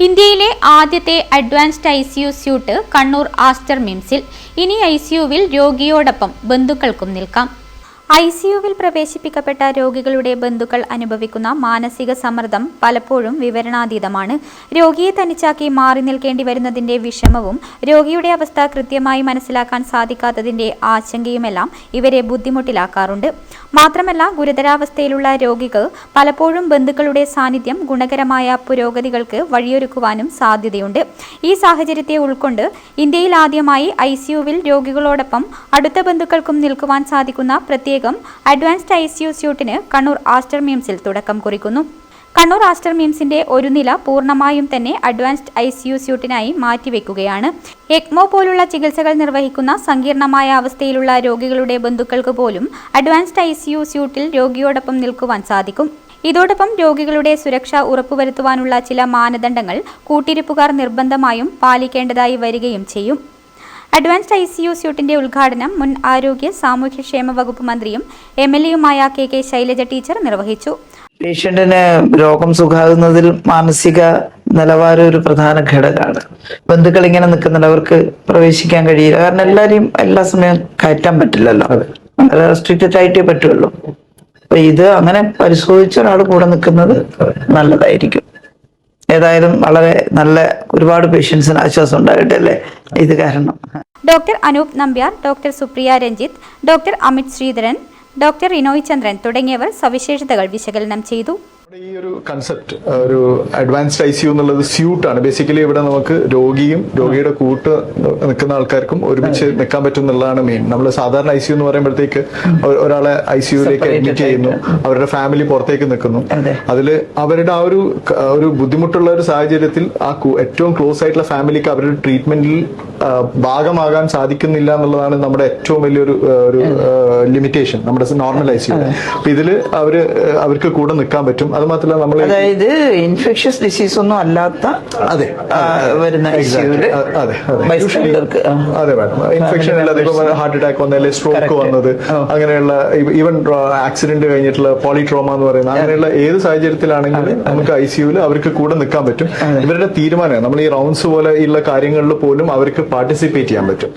ഇന്ത്യയിലെ ആദ്യത്തെ advanced ICU suite Kannur Aster മിംസിൽ. ഇനി ഐസിയുവിൽ രോഗിയോടൊപ്പം ബന്ധുക്കൾക്കും നിൽക്കാം. ഐസിയുവിൽ പ്രവേശിപ്പിക്കപ്പെട്ട രോഗികളുടെ ബന്ധുക്കൾ അനുഭവിക്കുന്ന മാനസിക സമ്മർദ്ദം പലപ്പോഴും വിവരണാതീതമാണ്. രോഗിയെ തനിച്ചാക്കി മാറി നിൽക്കേണ്ടി വരുന്നതിന്റെ വിഷമവും രോഗിയുടെ അവസ്ഥ കൃത്യമായി മനസ്സിലാക്കാൻ സാധിക്കാത്തതിന്റെ ആശങ്കയുമെല്ലാം ഇവരെ ബുദ്ധിമുട്ടിലാക്കാറുണ്ട്. മാത്രമല്ല, ഗുരുതരാവസ്ഥയിലുള്ള രോഗിക്ക് പലപ്പോഴും ബന്ധുക്കളുടെ സാന്നിധ്യം ഗുണകരമായ പുരോഗതികൾക്ക് വഴിയൊരുക്കുവാനും സാധ്യതയുണ്ട്. ഈ സാഹചര്യത്തെ ഉൾക്കൊണ്ട് ഇന്ത്യയിൽ ആദ്യമായി ഐസിയുവിൽ രോഗികളോടൊപ്പം അടുത്ത ബന്ധുക്കൾക്കും നിൽക്കുവാൻ സാധിക്കുന്ന പ്രത്യേക അഡ്വാൻസ്ഡ് ഐസിയു സ്യൂട്ടിന് കണ്ണൂർ ആസ്റ്റർ മിംസിൽ തുടക്കം കുറിക്കുന്നു. കണ്ണൂർ ആസ്റ്റർ മിംസിന്റെ ഒരു നില പൂർണ്ണമായും തന്നെ അഡ്വാൻസ്ഡ് ഐസിയു സ്യൂട്ടിനായി മാറ്റിവെക്കുകയാണ്. എക്മോ പോലുള്ള ചികിത്സകൾ നിർവഹിക്കുന്ന സങ്കീർണമായ അവസ്ഥയിലുള്ള രോഗികളുടെ ബന്ധുക്കൾക്ക് പോലും അഡ്വാൻസ്ഡ് ഐസിയു സ്യൂട്ടിൽ രോഗിയോടൊപ്പം നിൽക്കുവാൻ സാധിക്കും. ഇതോടൊപ്പം രോഗികളുടെ സുരക്ഷ ഉറപ്പുവരുത്തുവാനുള്ള ചില മാനദണ്ഡങ്ങൾ കൂട്ടിരിപ്പുകാർ നിർബന്ധമായും പാലിക്കേണ്ടതായി വരികയും ചെയ്യും. അഡ്വാൻസ്ഡ് ഐസിയു സ്യൂട്ടിന്റെ ഉദ്ഘാടനം മുൻ ആരോഗ്യ സാമൂഹ്യക്ഷേമ വകുപ്പ് മന്ത്രിയും MLA-യുമായ KK ശൈലജ ടീച്ചർ നിർവഹിച്ചു. പേഷ്യന്റിന് രോഗം സുഖാകുന്നതിൽ മാനസിക നിലവാരം ഒരു പ്രധാന ഘടകമാണ്. ബന്ധുക്കൾ ഇങ്ങനെ നിൽക്കുന്നുണ്ട്, അവർക്ക് പ്രവേശിക്കാൻ കഴിയില്ല. കാരണം എല്ലാരെയും എല്ലാ സമയം കയറ്റാൻ പറ്റില്ലല്ലോ, വളരെ റെസ്ട്രിക്റ്റഡ് ആയിട്ടേ പറ്റുള്ളൂ. അപ്പൊ ഇത് അങ്ങനെ പരിശോധിച്ച ഒരാൾ കൂടെ നിൽക്കുന്നത് നല്ലതായിരിക്കും. ഏതായാലും വളരെ നല്ല ഒരുപാട് പേഷ്യൻസിന് ആശ്വാസം ഉണ്ടായിട്ടല്ലേ ഇത് കാരണം. Doctor Anoop Nambiar, doctor Supriya Ranjith, doctor Amit Sreedharan, doctor Rinoy Chandran തുടങ്ങിയവർ സവിശേഷതകൾ വിശകലനം ചെയ്തു. ഈ ഒരു കൺസെപ്റ്റ് ഒരു അഡ്വാൻസ്ഡ് ഐസിയു എന്നുള്ളത് സ്യൂട്ടാണ്. ബേസിക്കലി ഇവിടെ നമുക്ക് രോഗിയും രോഗിയുടെ കൂട്ട് നിൽക്കുന്ന ആൾക്കാർക്കും ഒരുമിച്ച് നിൽക്കാൻ പറ്റും എന്നുള്ളതാണ് മെയിൻ. നമ്മൾ സാധാരണ ഐസിയു എന്ന് പറയുമ്പോഴത്തേക്ക് ഒരാളെ ഐസിയുലേക്ക് അഡ്മിറ്റ് ചെയ്യുന്നു, അവരുടെ ഫാമിലി പുറത്തേക്ക് നിൽക്കുന്നു. അതിൽ അവരുടെ ആ ഒരു ബുദ്ധിമുട്ടുള്ള ഒരു സാഹചര്യത്തിൽ ആ ഏറ്റവും ക്ലോസ് ആയിട്ടുള്ള ഫാമിലിക്ക് അവരുടെ ട്രീറ്റ്മെന്റിൽ ഭാഗമാകാൻ സാധിക്കുന്നില്ല എന്നുള്ളതാണ് നമ്മുടെ ഏറ്റവും വലിയൊരു ലിമിറ്റേഷൻ നമ്മുടെ നോർമൽ ഐസിയു. അപ്പൊ ഇതില് അവർക്ക് കൂടെ നിൽക്കാൻ പറ്റും. അത് മാത്രമല്ല നമ്മൾ അതായത് ഇൻഫെക്ഷ്യസ് ഡിസീസ് ഒന്നും അല്ലാത്ത വരുന്ന ഇൻഫെക്ഷൻ അല്ലാതെ ഇപ്പൊ ഹാർട്ട് അറ്റാക്ക് വന്നല്ലേ, സ്ട്രോക്ക് വന്നത്, അങ്ങനെയുള്ള ഈവൻ ആക്സിഡന്റ് കഴിഞ്ഞിട്ടുള്ള പോളിട്രോമ എന്ന് പറയുന്ന അങ്ങനെയുള്ള ഏത് സാഹചര്യത്തിലാണെങ്കിലും നമുക്ക് ഐസിയുവിൽ അവർക്ക് കൂടെ നിൽക്കാൻ പറ്റും. ഇവരുടെ തീരുമാനം നമ്മൾ ഈ റൗണ്ട്സ് പോലെ ഉള്ള കാര്യങ്ങളിൽ പോലും അവർക്ക് പാർട്ടിസിപ്പേറ്റ് ചെയ്യാൻ പറ്റും.